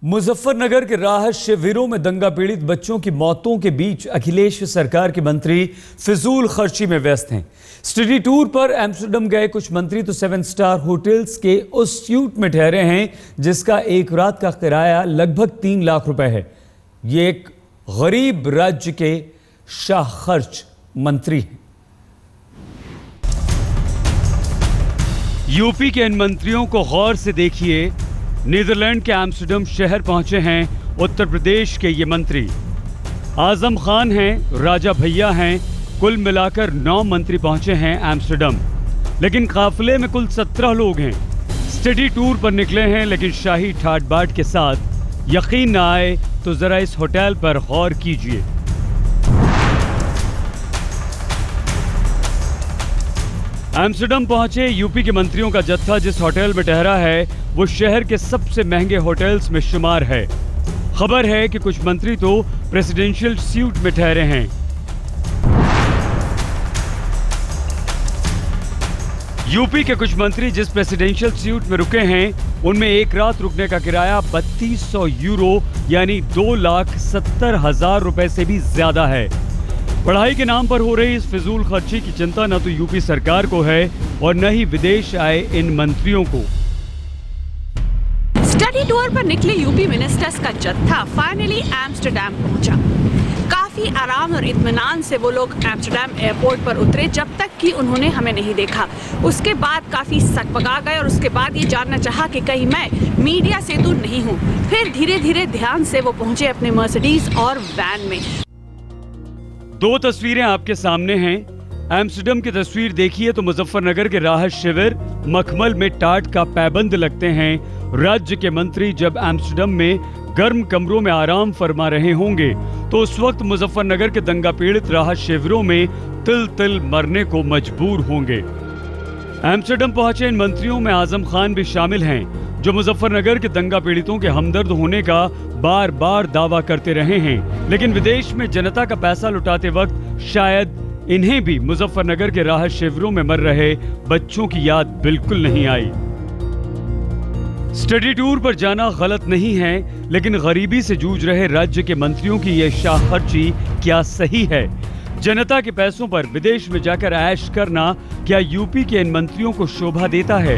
मुजफ्फरनगर के राहत शिविरों में दंगा पीड़ित बच्चों की मौतों के बीच अखिलेश सरकार के मंत्री फिजूल खर्ची में व्यस्त हैं। स्टडी टूर पर एम्स्टर्डम गए कुछ मंत्री तो 7 स्टार होटल्स के उस स्यूट में ठहरे हैं जिसका एक रात का किराया लगभग 3 लाख रुपए है। ये एक गरीब राज्य के शाह खर्च मंत्री हैं। यूपी के इन मंत्रियों को गौर से देखिए। नीदरलैंड के एम्स्टर्डम शहर पहुंचे हैं उत्तर प्रदेश के ये मंत्री। आजम खान हैं, राजा भैया हैं, कुल मिलाकर 9 मंत्री पहुंचे हैं एम्स्टर्डम। लेकिन काफिले में कुल 17 लोग हैं। स्टडी टूर पर निकले हैं, लेकिन शाही ठाट बाट के साथ यकीन न आए तो जरा इस होटल पर गौर कीजिए। एम्स्टर्डम पहुंचे यूपी के मंत्रियों का जत्था जिस होटल में ठहरा है वो शहर के सबसे महंगे होटल्स में शुमार है। खबर है कि कुछ मंत्री तो प्रेसिडेंशियल स्यूट में ठहरे हैं। यूपी के कुछ मंत्री जिस प्रेसिडेंशियल स्यूट में रुके हैं उनमें एक रात रुकने का किराया 3200 यूरो यानी 2,70,000 रुपए से भी ज्यादा है। पढ़ाई के नाम पर हो रही इस फिजूल खर्ची की चिंता न तो यूपी सरकार को है और न ही विदेश आए इन मंत्रियों को। स्टडी टूर पर निकले यूपी मिनिस्टर्स का जत्था फाइनली एम्स्टर्डम पहुंचा। काफी आराम और इत्मीनान से वो लोग एम्स्टर्डम एयरपोर्ट पर उतरे जब तक कि उन्होंने हमें नहीं देखा। उसके बाद काफी सकपका गए और उसके बाद ये जानना चाहा कि कहीं मैं मीडिया से दूर नहीं हूँ। फिर धीरे धीरे ध्यान से वो पहुंचे अपने मर्सिडीज और वैन में। 2 तस्वीरें आपके सामने हैं। एम्स्टर्डम की तस्वीर देखिए तो मुजफ्फरनगर के राहत शिविर मखमल में टाट का पैबंद लगते हैं। राज्य के मंत्री जब एम्स्टर्डम में गर्म कमरों में आराम फरमा रहे होंगे तो उस वक्त मुजफ्फरनगर के दंगा पीड़ित राहत शिविरों में तिल तिल मरने को मजबूर होंगे। एम्स्टर्डम पहुंचे इन मंत्रियों में आजम खान भी शामिल हैं जो मुजफ्फरनगर के दंगा पीड़ितों के हमदर्द होने का बार बार दावा करते रहे हैं। लेकिन विदेश में जनता का पैसा लुटाते वक्त शायद इन्हें भी मुजफ्फरनगर के राहत शिविरों में मर रहे बच्चों की याद बिल्कुल नहीं आई। स्टडी टूर पर जाना गलत नहीं है, लेकिन गरीबी से जूझ रहे राज्य के मंत्रियों की यह शाह खर्ची क्या सही है? जनता के पैसों पर विदेश में जाकर ऐश करना क्या यूपी के इन मंत्रियों को शोभा देता है?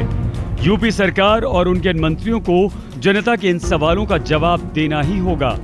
यूपी सरकार और उनके इन मंत्रियों को जनता के इन सवालों का जवाब देना ही होगा।